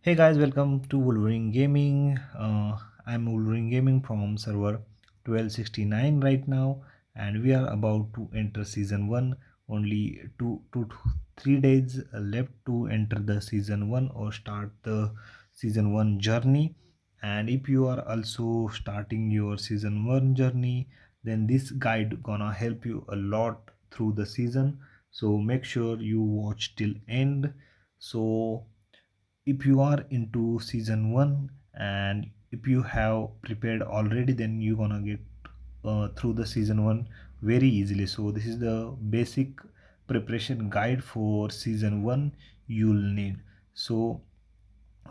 Hey guys, welcome to Wolverine Gaming. I'm Wolverine Gaming from server 1269 right now, and we are about to enter season 1. Only 3 days left to enter the season 1 or start the season 1 journey. And if you are also starting your season 1 journey, then this guide gonna help you a lot through the season. So make sure you watch till end. So if you are into season 1 and if you have prepared already, then you're gonna get through the season 1 very easily. So this is the basic preparation guide for season 1 you'll need. So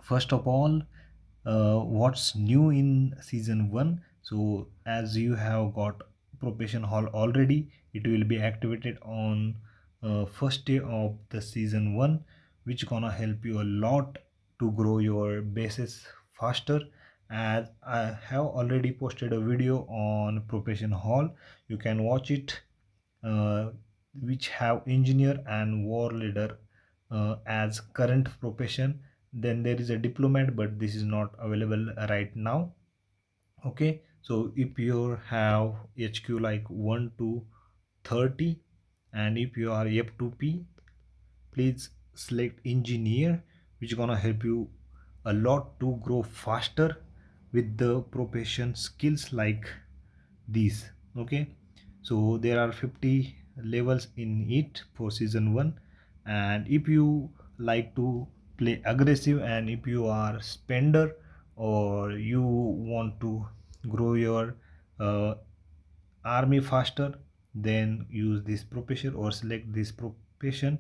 first of all, what's new in season 1? So as you have got probation hall already, it will be activated on first day of the season 1, which gonna help you a lot to grow your bases faster. As I have already posted a video on probation hall, you can watch it, uh, which have engineer and war leader as current profession. Then there is a diplomat, but this is not available right now. Okay, so if you have HQ like 1 to 30, and if you are F2P, please select engineer, which gonna help you a lot to grow faster with the profession skills like these. Okay, so there are 50 levels in it for season 1, and if you like to play aggressive and if you are spender or you want to grow your uh, army faster, then use this profession or select this profession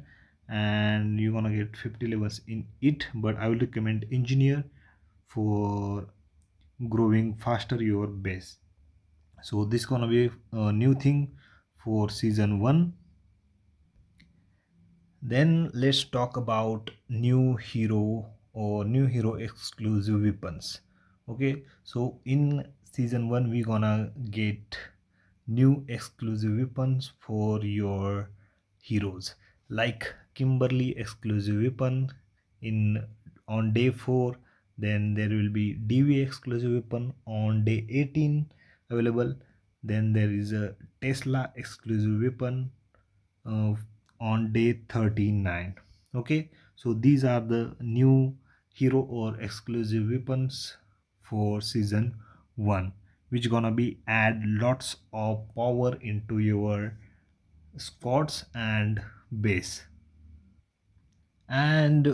and you're gonna get 50 levels in it. But I will recommend engineer for growing faster your base. So this gonna be a new thing for season 1. Then let's talk about new hero or new hero exclusive weapons. Okay, so in season 1 we gonna get new exclusive weapons for your heroes, like Kimberly exclusive weapon in on day 4. Then there will be DV exclusive weapon on day 18 available. Then there is a Tesla exclusive weapon uh, on day 39. Okay, so these are the new hero or exclusive weapons for season 1, which gonna be add lots of power into your squads and base. And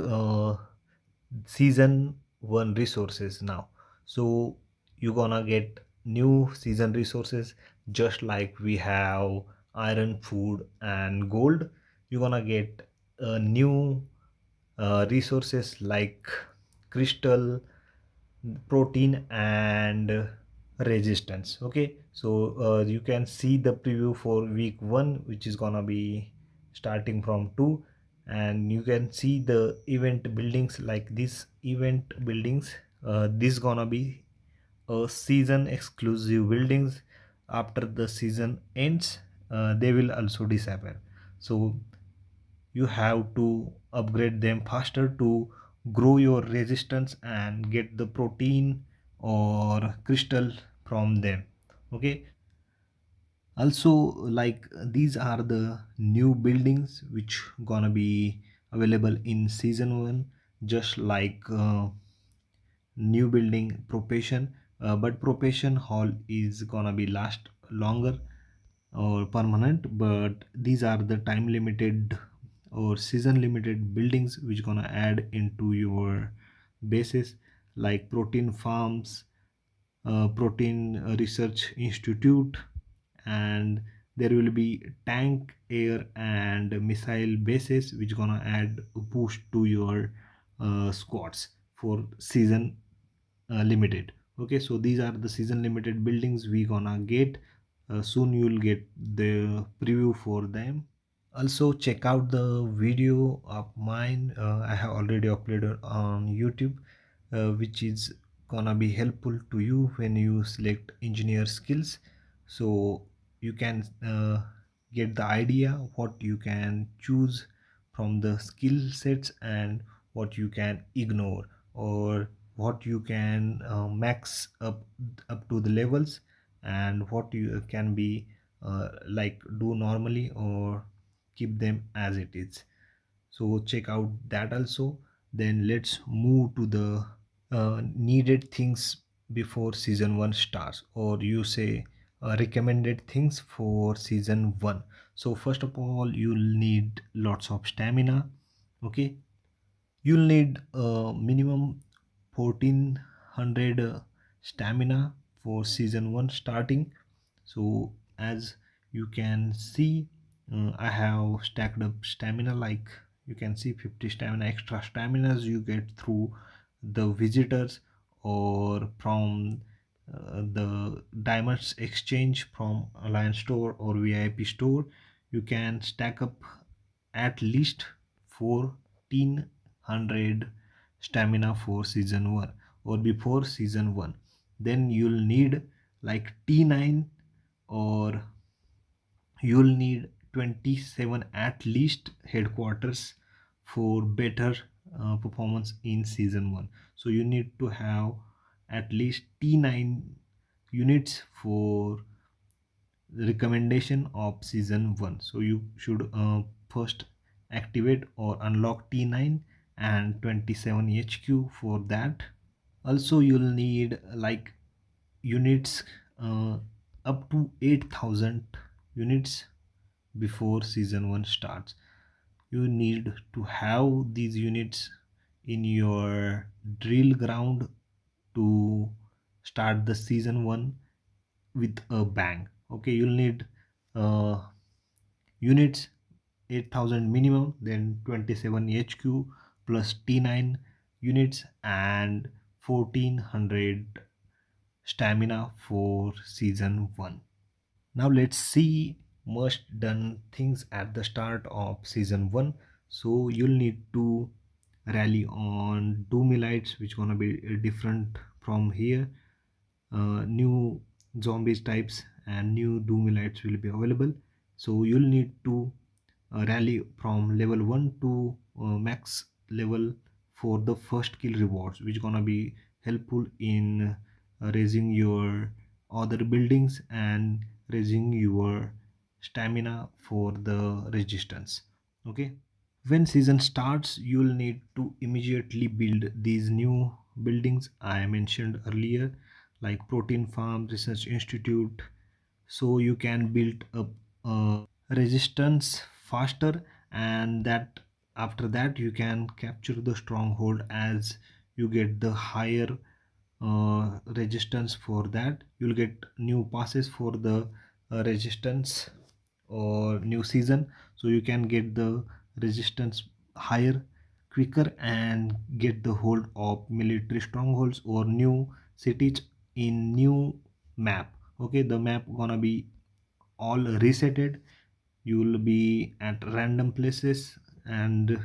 season 1 resources now. So you're gonna get new season resources, just like we have iron, food and gold. You're gonna get new resources like crystal, protein and resistance. Okay, so you can see the preview for week 1, which is gonna be starting from 2, and you can see the event buildings like this event buildings. This gonna be a season exclusive buildings. After the season ends, they will also disappear. So you have to upgrade them faster to grow your resistance and get the protein or crystal from them. Okay, also, like these are the new buildings which gonna be available in season 1, just like new building probation. But probation hall is gonna be last longer or permanent, but these are the time limited or season limited buildings which gonna add into your bases, like protein farms, protein research institute, and there will be tank, air and missile bases which gonna add a boost to your squads for season limited. Okay, so these are the season limited buildings we gonna get. Soon you'll get the preview for them. Also check out the video of mine, I have already uploaded on YouTube, which is gonna be helpful to you when you select engineer skills. So you can get the idea what you can choose from the skill sets and what you can ignore. or what you can max up to the levels, and what you can be like do normally or keep them as it is. So check out that also. Then let's move to the needed things before season 1 starts, or you say recommended things for season 1. So first of all, you'll need lots of stamina. Okay, you'll need minimum 1400 stamina for season 1 starting. So as you can see, I have stacked up stamina, like you can see 50 stamina. Extra staminas you get through the visitors or from the diamonds exchange from Alliance store or VIP store. You can stack up at least 1400 stamina for season 1 or before season 1. Then you'll need like T9, or you'll need 27 at least headquarters for better performance in season 1. So you need to have at least T9 units for the recommendation of season 1. So you should first activate or unlock T9 and 27 HQ for that. Also you'll need like units up to 8000 units before season 1 starts. You need to have these units in your drill ground to start the season 1 with a bang. Okay, you'll need uh, units 8000 minimum, then 27 HQ plus T9 units and 1400 stamina for season 1. Now let's see must done things at the start of season 1. So you'll need to rally on Doom elites, which gonna be different from here. New zombies types and new Doom elites will be available. So you'll need to rally from level 1 to max level for the first kill rewards, which gonna be helpful in raising your other buildings and raising your stamina for the resistance. Okay, when season starts, you'll need to immediately build these new buildings I mentioned earlier, like protein farm, research institute, so you can build up resistance faster, and that after that you can capture the stronghold. As you get the higher resistance, for that you'll get new passes for the resistance or new season, so you can get the resistance higher quicker and get the hold of military strongholds or new cities in new map. Okay, the map gonna be all resetted. You will be at random places, and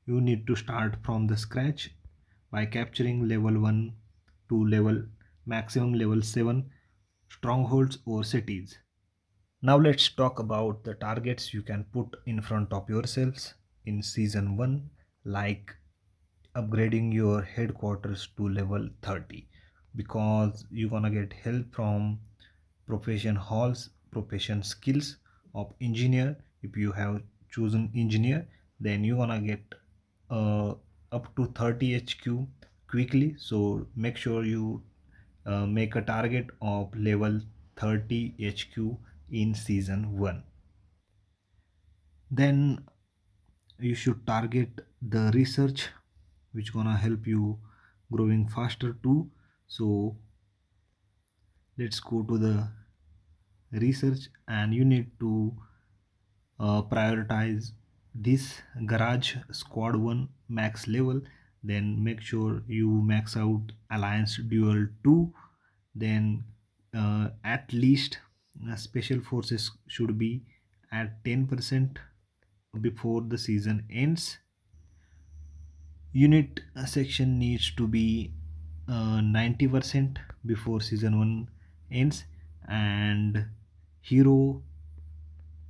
you need to start from the scratch by capturing level 1 to level maximum level 7 strongholds or cities. Now let's talk about the targets you can put in front of yourselves in season 1, like upgrading your headquarters to level 30, because you're gonna get help from profession halls, profession skills of engineer. If you have chosen engineer, then you're gonna get uh, up to 30 HQ quickly. So make sure you make a target of level 30 HQ in season 1. Then you should target the research, which gonna help you growing faster too. So let's go to the research, and you need to prioritize this garage squad 1 max level. Then make sure you max out alliance duel 2. Then at least special forces should be at 10% before the season ends. Unit section needs to be 90% before season 1 ends, and hero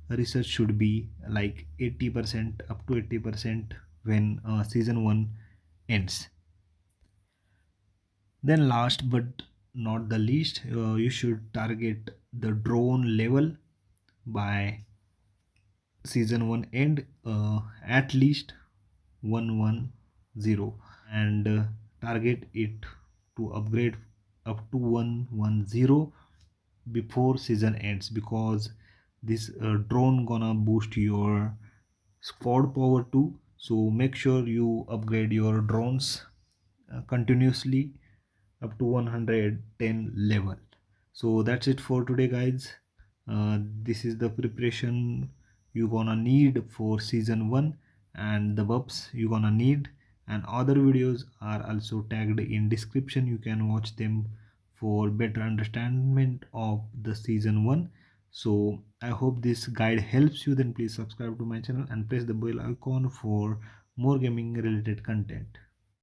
research should be like 80%, up to 80% when season 1 ends. Then last but not the least, you should target the drone level by season 1 end, at least 110, and target it to upgrade up to 110 before season ends, because this drone gonna boost your squad power too. So make sure you upgrade your drones continuously up to 110 level. So that's it for today, guys. This is the preparation you gonna need for season 1, and the buffs you gonna need, and other videos are also tagged in description. You can watch them for better understanding of the season 1. So I hope this guide helps you. Then please subscribe to my channel and press the bell icon for more gaming related content.